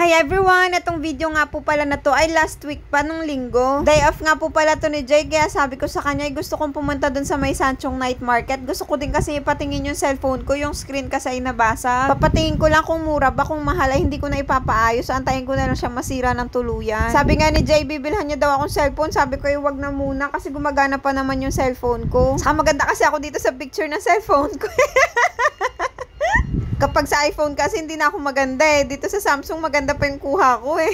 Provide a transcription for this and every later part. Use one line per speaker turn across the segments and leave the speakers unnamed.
Hi everyone! Itong video nga po pala na to ay last week pa nung linggo. Day off nga po pala to ni Jay, kaya sabi ko sa kanya ay gusto kong pumunta dun sa may Sanchong Night Market. Gusto ko din kasi ipatingin yung cellphone ko, yung screen kasi ay nabasa. Papatingin ko lang kung mura ba, kung mahal ay hindi ko na ipapaayos. Antayin ko na lang siya masira ng tuluyan. Sabi nga ni Jay, bibilhan niya daw akong cellphone. Sabi ko ay wag na muna kasi gumagana pa naman yung cellphone ko. Saka maganda kasi ako dito sa picture ng cellphone ko. Kapag sa iPhone kasi hindi na ako maganda eh. Dito sa Samsung maganda pa yung kuha ko eh.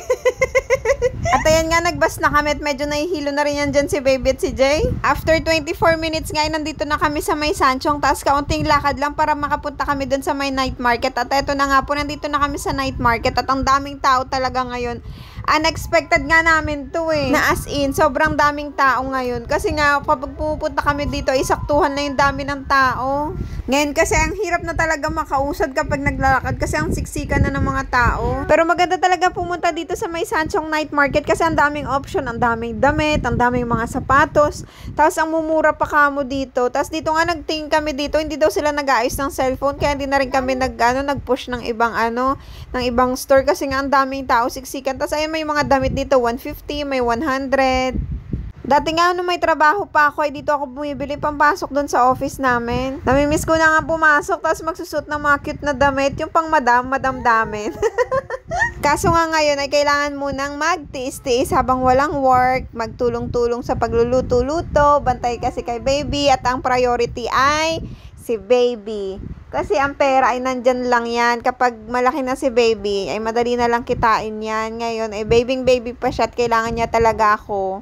At ayan nga, nagbas na kami at medyo nahihilo na rin yan dyan si Baby at si Jay. After 24 minutes nga, nandito na kami sa may Sanchong. Tapos kaunting lakad lang para makapunta kami dun sa may night market. At eto na nga po, nandito na kami sa night market. At ang daming tao talaga ngayon. Unexpected nga namin to eh. Na as in, sobrang daming tao ngayon. Kasi nga, kapag pupunta kami dito, isaktuhan na yung dami ng tao. Ngayon kasi, ang hirap na talaga makausad kapag naglalakad kasi ang siksikan na ng mga tao. Pero maganda talaga pumunta dito sa may Sanchong Night Market kasi ang daming option, ang daming damit, ang daming mga sapatos. Tapos ang mumura pa kamo dito. Tapos dito nga nagtingin kami dito, hindi daw sila nag-aayos ng cellphone kaya hindi na rin kami nag-push ng ibang ng ibang store kasi nga ang daming tao siksikan. Tapos ayun, may mga damit dito, 150, may 100. Dati nga nung may trabaho pa ako, ay dito ako bumibili pampasok doon sa office namin. Namimiss ko na nga pumasok, tapos magsusot ng mga cute na damit, yung pang madam damin. Kaso nga ngayon ay kailangan munang magtiis-tiis habang walang work, magtulong-tulong sa pagluluto-luto, bantay kasi kay Baby, at ang priority ay si Baby. Kasi ang pera ay nandyan lang yan. Kapag malaki na si Baby, ay madali na lang kitain yan. Ngayon ay baby pa siya at kailangan niya talaga ako.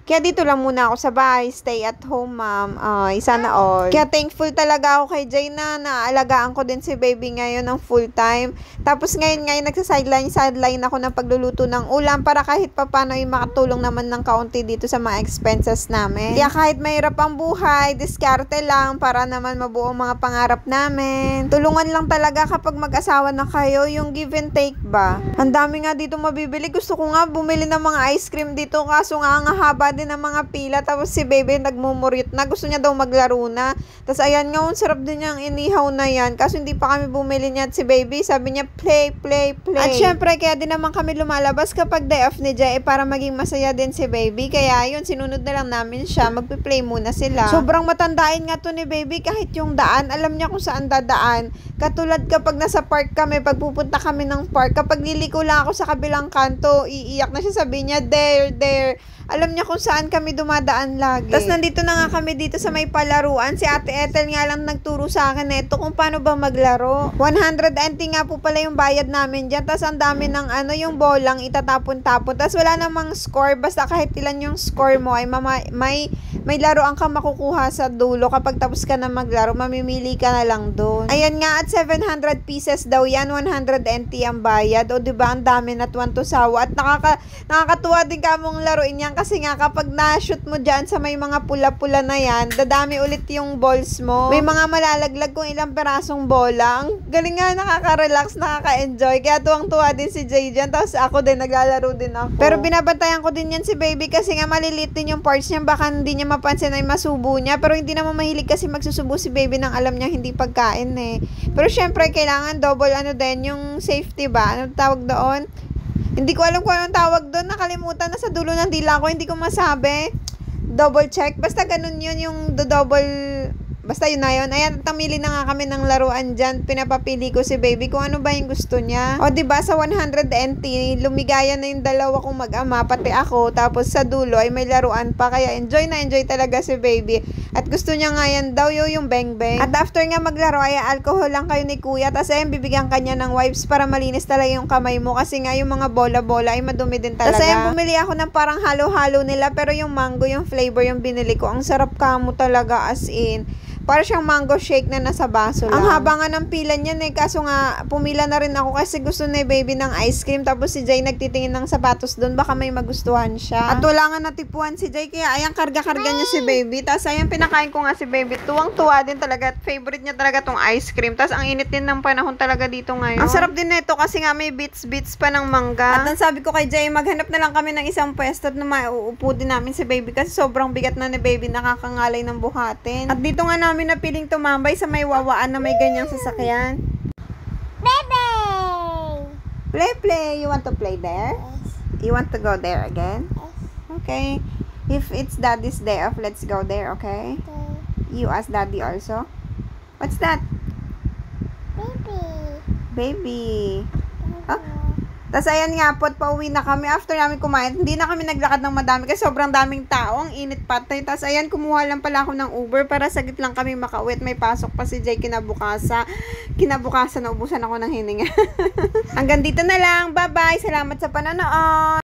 Kaya dito lang muna ako sa bahay, stay at home, ma'am. Sana all. Kaya thankful talaga ako kay Jay na naalagaan ko din si Baby ngayon ng full time. Tapos ngayon nagsa-sideline ako ng pagluluto ng ulam para kahit papano ay makatulong naman ng kaunti dito sa mga expenses namin. Kaya kahit mahirap ang buhay, diskarte lang para naman mabuo ang mga pangarap namin. Tulungan lang talaga kapag mag-asawa na kayo, yung give and take ba? Ang dami nga dito mabibili. Gusto ko nga bumili ng mga ice cream dito kaso nga ang haba din ng mga pila, tapos si Baby nagmumuryot na, gusto niya daw maglaro na. Tapos ayan nga, sarap din niyang inihaw na yan, kaso hindi pa kami bumili niya at si Baby, sabi niya play. At syempre, kaya din naman kami lumalabas kapag day off ni Jay para maging masaya din si Baby, kaya yun, sinunod na lang namin siya, magpi-play muna sila. Sobrang matandain nga to ni Baby, kahit yung daan, alam niya kung saan dadaan. Katulad kapag nasa park kami, pag pupunta kami ng park, kapag liliko lang ako sa kabilang kanto, iiyak na siya, sabi niya, there. Alam niya kung saan kami dumadaan lagi. Tapos nandito na nga kami dito sa may palaruan. Si Ate Ethel nga lang nagturo sa akin na ito kung paano ba maglaro. 100 NT nga po pala yung bayad namin dyan. Tapos ang dami ng yung bolang itatapon-tapon. Tapos wala namang score. Basta kahit ilan yung score mo ay may laruan kang makukuha sa dulo. Kapag tapos ka na maglaro, mamimili ka na lang doon. Ayan nga, at 700 pieces daw yan. 100 NT ang bayad. O diba, ang dami na tuwan to sawa. At nakakatuwa din ka mong laruin yan. Kasi nga, kapag na-shoot mo dyan sa may mga pula-pula na yan, dadami ulit yung balls mo. May mga malalaglag kung ilang perasong bola. Ang galing nga, nakaka-relax, nakaka-enjoy. Kaya tuwang-tuwa din si Jay dyan. Tapos ako din, naglalaro din ako. Pero binabantayan ko din yan si Baby kasi nga maliliit din yung parts niya. Baka hindi niya mapansin ay masubo niya. Pero hindi naman mahilig kasi magsusubo si Baby nang alam niya hindi pagkain eh. Pero syempre, kailangan double din, yung safety ba? Ano tawag doon? Hindi ko alam kung anong tawag doon. Nakalimutan na sa dulo ng dila ko. Hindi ko masabi. Double check. Basta ganun yun yung double. Basta yun na yun. Ayan, tamili na nga kami ng laruan dyan. Pinapapili ko si Baby kung ano ba yung gusto niya. O diba, sa 100 NT, lumigaya na yung dalawa kong mag-ama, pati ako. Tapos sa dulo ay may laruan pa. Kaya enjoy na enjoy talaga si Baby. At gusto niya nga yan daw yung beng-beng. At after nga maglaro ay alcohol lang kayo ni Kuya. Tapos ayun, bibigyan kanya ng wipes para malinis talaga yung kamay mo. Kasi nga yung mga bola-bola ay madumi din talaga. Tapos ayun, bumili ako ng parang halo-halo nila. Pero yung mango, yung flavor yung binili ko. Ang sarap kamo talaga, as in. Para siyang mango shake na nasa baso lang. Ang haba nga ng pila niyan eh. Kaso nga, pumila na rin ako kasi gusto ni Baby ng ice cream. Tapos si Jay nagtitingin ng sapatos doon. Baka may magustuhan siya. At wala nga natipuan si Jay. Kaya ayan, karga-karga niya si Baby. Tapos ayan, pinakain ko nga si Baby. Tuwang-tuwa din talaga. At favorite niya talaga tong ice cream. Tapos ang init din ng panahon talaga dito ngayon. Ang sarap din nito kasi nga may bits pa ng mangga. At ang sabi ko kay Jay, maghanap na lang kami ng isang pwesto na mauupo din namin si Baby. Kasi sobrang bigat na ni Baby. Nakakangalay ng buhatin. At dito nga namin napiling tumambay sa may wawaan na may ganyang sasakyan.
Bebe!
Play. You want to play there?
Yes.
You want to go there again?
Yes.
Okay. If it's daddy's day off, let's go there, okay?
Okay.
You ask daddy also. What's that? Baby. Oh. Tapos ayan nga po, pauwi na kami. After namin kumain, hindi na kami naglakad ng madami kasi sobrang daming tao. Ang init patay. Tapos ayan, kumuha lang pala ako ng Uber para saglit lang kami makauwi. May pasok pa si Jay kinabukasan. Kinabukasan, naubusan ako ng hininga. Hanggang dito na lang. Bye-bye. Salamat sa panonood.